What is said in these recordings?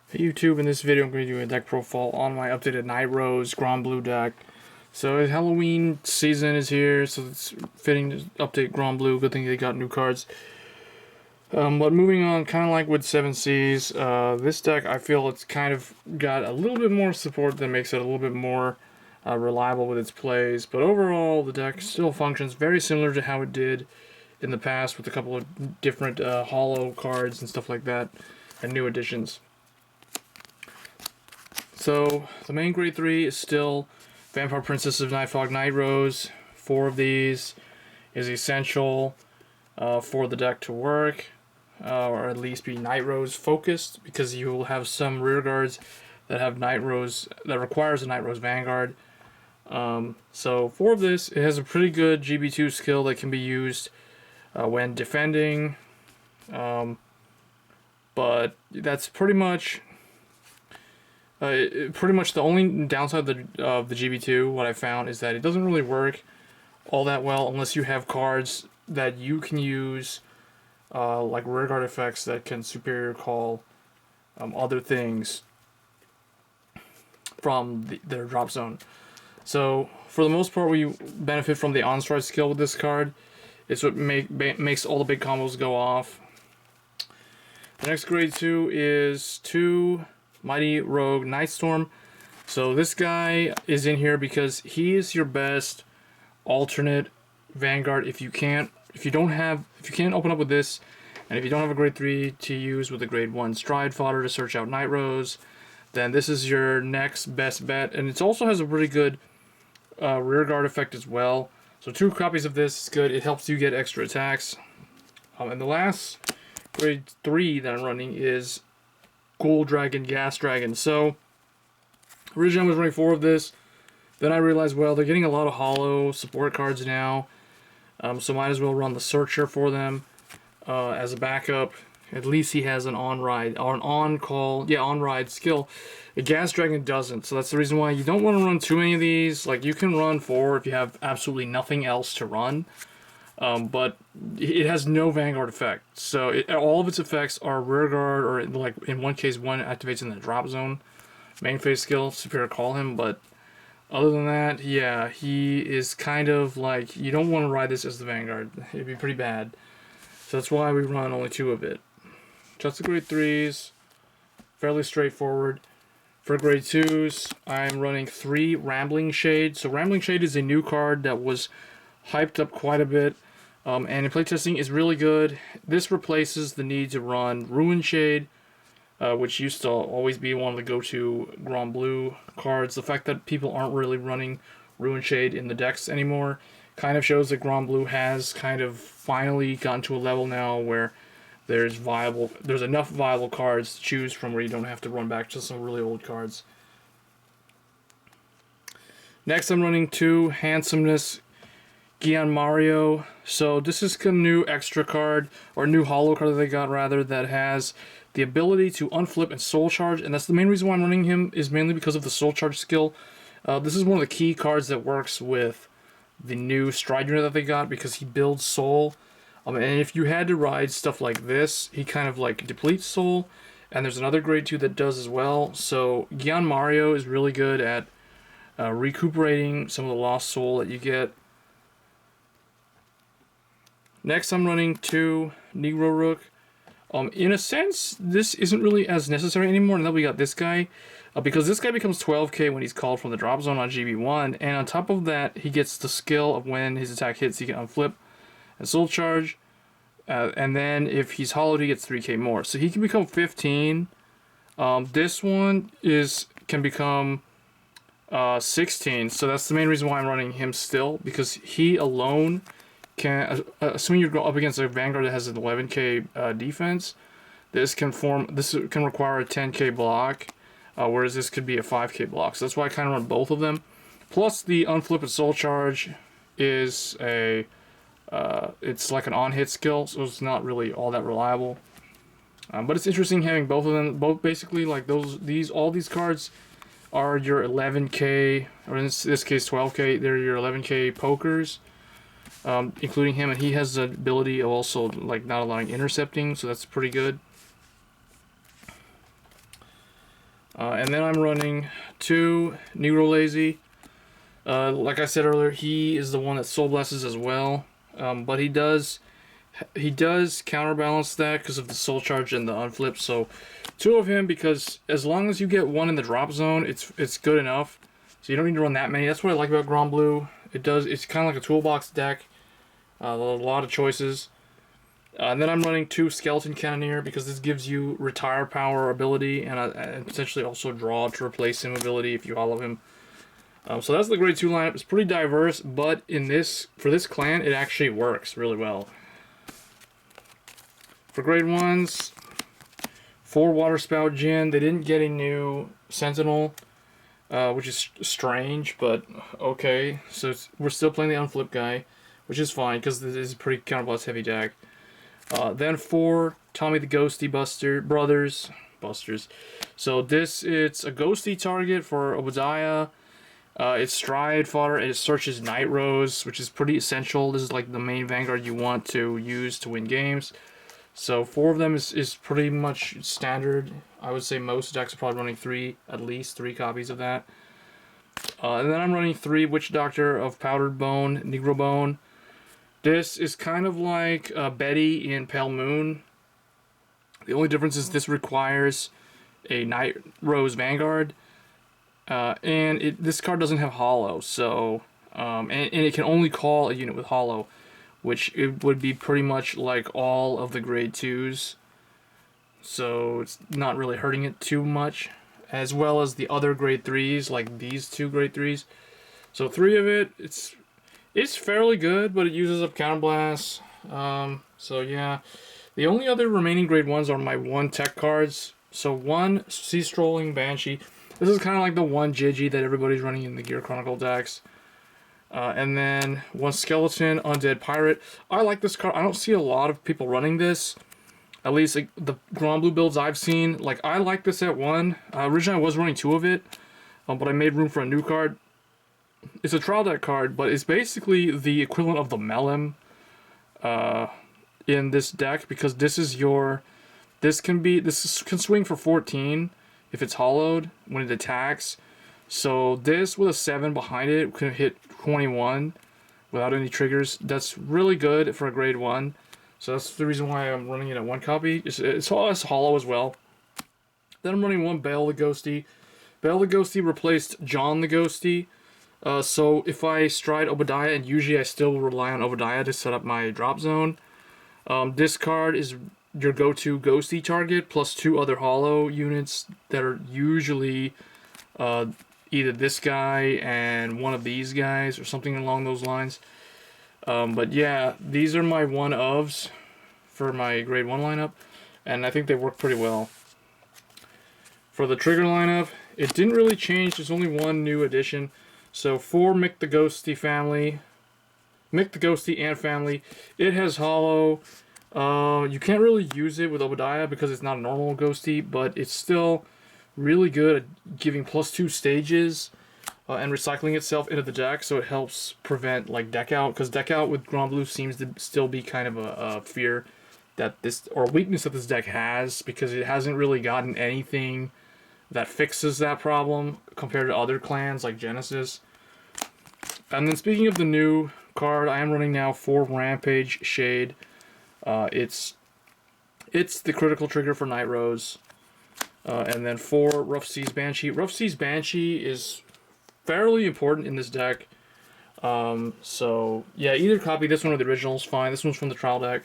Hey YouTube, in this video I'm going to do a deck profile on my updated Nightrose Granblue deck. So Halloween season is here, so it's fitting to update Granblue. Good thing they got new cards. But moving on, kind of like with 7 Seas, this deck I feel it's kind of got a little bit more support that makes it a little bit more reliable with its plays. But overall, the deck still functions very similar to how it did in the past with a couple of different holo cards and stuff like that, and new additions. So, the main grade 3 is still Vampire Princess of Nightfog Nightrose. 4 of these is essential for the deck to work, or at least be Nightrose focused, because you will have some rear guards that have Nightrose, that requires a Nightrose Vanguard. So 4 of this, it has a pretty good GB2 skill that can be used when defending, but that's pretty much the only downside of the GB2, what I found, is that it doesn't really work all that well unless you have cards that you can use, like rearguard effects that can superior call other things from their drop zone. So, for the most part, we benefit from the on-stride skill with this card. It's what makes all the big combos go off. The next grade 2 is 2 Mighty Rogue Nightstorm. So this guy is in here because he is your best alternate Vanguard if you can't open up with this, and if you don't have a grade 3 to use with a grade 1 stride fodder to search out Nightrose, then this is your next best bet. And it also has a pretty good rear guard effect as well. So 2 copies of this is good. It helps you get extra attacks. And the last grade 3 that I'm running is Ghoul Dragon, Gast Dragon. So originally I was running 4 of this. Then I realized, well, they're getting a lot of holo support cards now, so might as well run the Searcher for them as a backup. At least he has an on-ride, or an on-ride skill. A Gast Dragon doesn't, so that's the reason why you don't want to run too many of these. Like, you can run 4 if you have absolutely nothing else to run. But it has no Vanguard effect, so all of its effects are rear guard, or like in one case, one activates in the drop zone. Main phase skill, superior call him, but other than that, yeah, he is kind of like, you don't want to ride this as the Vanguard. It'd be pretty bad. So that's why we run only 2 of it. Just the grade 3s, fairly straightforward. For grade 2s, I'm running 3 Rambling Shade. So Rambling Shade is a new card that was hyped up quite a bit, and in playtesting is really good. This replaces the need to run Ruin Shade, which used to always be one of the go-to Granblue cards. The fact that people aren't really running Ruin Shade in the decks anymore kind of shows that Granblue has kind of finally gotten to a level now where there's enough viable cards to choose from where you don't have to run back to some really old cards. Next, I'm running 2 Handsomeness Gianmario. So this is a new extra card, or new holo card that they got rather, that has the ability to unflip and soul charge, and that's the main reason why I'm running him, is mainly because of the soul charge skill. This is one of the key cards that works with the new stride unit that they got, because he builds soul. And if you had to ride stuff like this, he kind of like depletes soul, and there's another grade 2 that does as well. So Gianmario is really good at recuperating some of the lost soul that you get. Next, I'm running 2 Negrorook. In a sense, this isn't really as necessary anymore now that we got this guy, because this guy becomes 12k when he's called from the drop zone on GB1, and on top of that, he gets the skill of when his attack hits, he can unflip and soul charge, and then if he's hollowed, he gets 3k more. So he can become 15. This one can become 16, so that's the main reason why I'm running him still, because he alone can, assuming you go up against a Vanguard that has an 11k defense, this can require a 10k block, whereas this could be a 5k block. So that's why I kind of run both of them. Plus, the unflip and soul charge is it's like an on-hit skill, so it's not really all that reliable. But it's interesting having both of them. Both basically, like all these cards are your 11k, or in this case 12k. They're your 11k pokers. Including him, and he has the ability of also like not allowing intercepting, so that's pretty good. And then I'm running 2 Negrolazy. Like I said earlier, he is the one that Soul Blesses as well. But he does counterbalance that because of the Soul Charge and the Unflip. So 2 of him, because as long as you get 1 in the drop zone, it's good enough. So you don't need to run that many. That's what I like about Granblue. It's kind of like a toolbox deck. A lot of choices. And then I'm running 2 Skeleton Cannoneer because this gives you retire power ability and potentially also draw to replace him ability if you hollow him. So that's the grade 2 lineup. It's pretty diverse, but for this clan, it actually works really well. For grade 1s, 4 Waterspout Djinn. They didn't get a new Sentinel, which is strange, but okay. So we're still playing the Unflip guy, which is fine because this is a pretty counterblast heavy deck. Then 4 Tommy the Ghostie Busters. So it's a Ghostie target for Obadiah. It's Stride fodder, and it searches Nightrose, which is pretty essential. This is like the main Vanguard you want to use to win games. So 4 of them is pretty much standard. I would say most decks are probably running at least 3 copies of that. And then I'm running 3 Witch Doctor of Powdered Bone, Negrobone. This is kind of like Betty in Pale Moon. The only difference is this requires a Nightrose Vanguard. And this card doesn't have hollow, so and it can only call a unit with hollow, which it would be pretty much like all of the grade 2s, so it's not really hurting it too much, as well as the other grade 3s, like these 2 grade 3s. So 3 of it, it's fairly good, but it uses up counterblast. So yeah, the only other remaining grade 1s are my 1 tech cards. So 1 Sea Strolling Banshee. This is kind of like the 1 Gigi that everybody's running in the Gear Chronicle decks. And then 1 Skeleton Undead Pirate. I like this card. I don't see a lot of people running this. At least like, the Granblue builds I've seen. Like, I like this at 1. Originally I was running 2 of it. But I made room for a new card. It's a trial deck card, but it's basically the equivalent of the Melem in this deck. Because this can swing for 14 if it's hollowed when it attacks. So this with a 7 behind it can hit 21 without any triggers. That's really good for a grade 1. So that's the reason why I'm running it at 1 copy. It's hollow as well. Then I'm running 1 Bale the Ghostie. Bale the Ghostie replaced John the Ghostie. So if I stride Obadiah, and usually I still rely on Obadiah to set up my drop zone, this card is your go-to Ghostie target, plus 2 other hollow units that are usually either this guy and one of these guys, or something along those lines. But yeah, these are my 1-ofs for my grade 1 lineup, and I think they work pretty well. For the trigger lineup, it didn't really change. There's only 1 new addition. So for Mick the Ghostie and family, it has hollow. You can't really use it with Obadiah because it's not a normal Ghostie, but it's still really good at giving +2 stages and recycling itself into the deck, so it helps prevent like deck out, because deck out with Granblue seems to still be kind of a fear that or weakness that this deck has, because it hasn't really gotten anything that fixes that problem compared to other clans like Genesis. And then speaking of the new card, I am running now 4 Rampage Shade. It's the critical trigger for Nightrose. And then 4 Rough Seas Banshee. Rough Seas Banshee is fairly important in this deck. So yeah, either copy this one or the original is fine. This one's from the trial deck,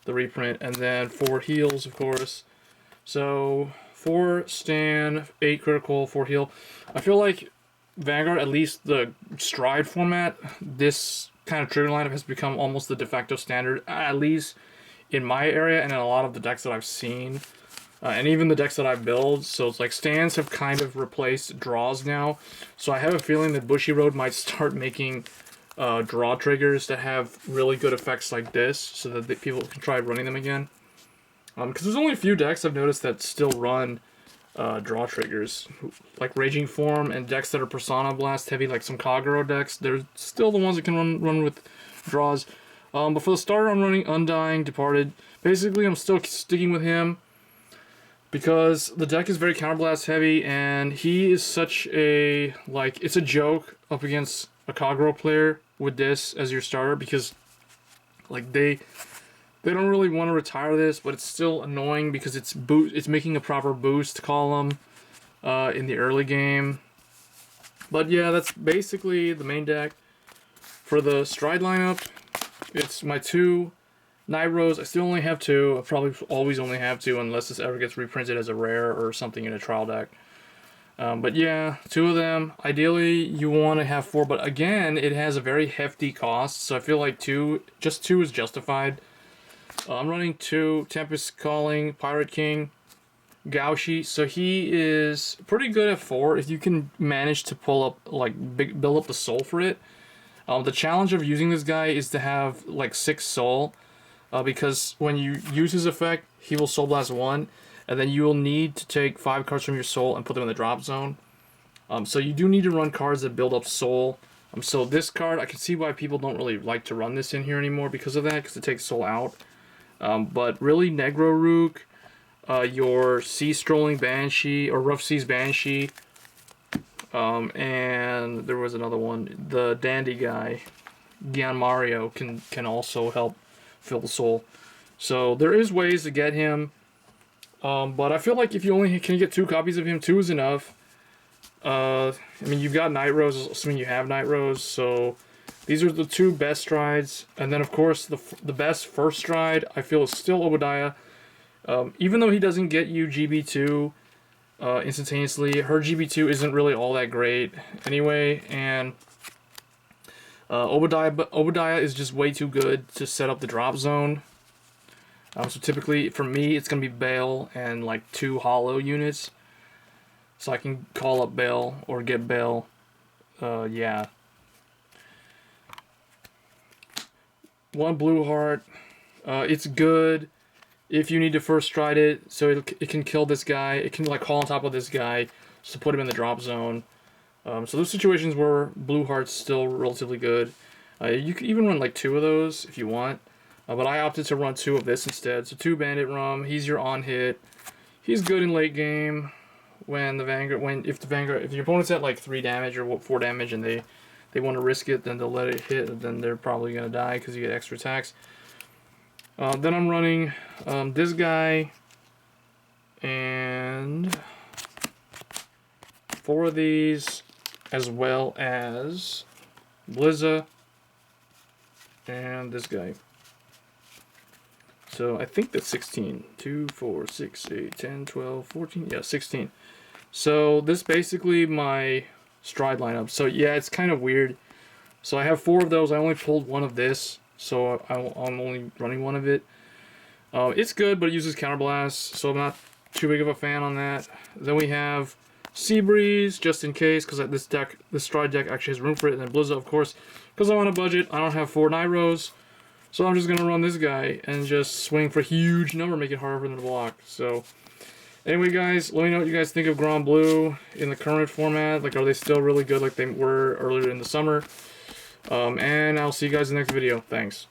the reprint. And then 4 heals, of course. So 4 stand, 8 critical, 4 heal. I feel like Vanguard, at least the Stride format, this kind of trigger lineup has become almost the de facto standard, at least in my area and in a lot of the decks that I've seen. And even the decks that I build. So it's like stands have kind of replaced draws now. So I have a feeling that Bushiroad might start making draw triggers that have really good effects like this, so that people can try running them again. Because there's only a few decks I've noticed that still run draw triggers, like Raging Form, and decks that are Persona Blast heavy, like some Kagero decks. They're still the ones that can run with draws. But for the starter, I'm running Undying, Departed. Basically, I'm still sticking with him. because the deck is very counterblast heavy, and he is such a, like, it's a joke up against a Kagero player with this as your starter, because like they don't really want to retire this, but it's still annoying because it's making a proper boost column in the early game. But yeah, that's basically the main deck. For the Stride lineup, it's my 2 Nightrose. I still only have 2. I'll probably always only have 2 unless this ever gets reprinted as a rare or something in a trial deck. But yeah, 2 of them. Ideally, you want to have 4, but again, it has a very hefty cost, so I feel like just 2 is justified. I'm running 2 Tempest Calling, Pirate King, Gaushi, so he is pretty good at 4 if you can manage to pull up, like, build up the soul for it. The challenge of using this guy is to have, like, 6 soul, because when you use his effect, he will Soul Blast 1, and then you will need to take 5 cards from your soul and put them in the drop zone. So you do need to run cards that build up soul. So this card, I can see why people don't really like to run this in here anymore because of that, because it takes soul out. But really, Negrorook, your Sea Strolling Banshee, or Rough Seas Banshee, and there was another one, the Dandy guy, Gianmario, can also help fill the soul. So there is ways to get him, but I feel like if you only can get 2 copies of him, 2 is enough. I mean, you've got Nightrose, assuming you have Nightrose, so these are the 2 best strides. And then, of course, the best first stride, I feel, is still Obadiah. Even though he doesn't get you GB2 instantaneously, her GB2 isn't really all that great anyway, and Obadiah is just way too good to set up the drop zone. So typically, for me, it's going to be Bale and like 2 hollow units. So I can call up Bale or get Bale. Yeah. 1 Blue Heart. It's good if you need to first stride it, so it can kill this guy. It can like call on top of this guy just to put him in the drop zone. So those situations where Blue Heart's still relatively good. You could even run like 2 of those if you want. But I opted to run 2 of this instead. So 2 Bandit Rum. He's your on hit. He's good in late game. When the Vanguard, if your opponent's at like 3 damage or 4 damage and they want to risk it, then they'll let it hit, and then they're probably gonna die because you get extra attacks. Then I'm running this guy and 4 of these, as well as Blizza and this guy. So I think that's 16. 2, 4, 6, 8, 10, 12, 14. Yeah, 16. So this is basically my stride lineup. So yeah, it's kind of weird. So I have 4 of those. I only pulled 1 of this, so I'm only running 1 of it. It's good, but it uses Counterblast, so I'm not too big of a fan on that. Then we have Seabreeze, just in case, because this stride deck actually has room for it. And then Blizza, of course, because I'm on a budget. I don't have 4 Nightrose, so I'm just going to run this guy and just swing for a huge number, make it harder for them to block. So anyway, guys, let me know what you guys think of Granblue in the current format. Like, are they still really good like they were earlier in the summer? And I'll see you guys in the next video. Thanks.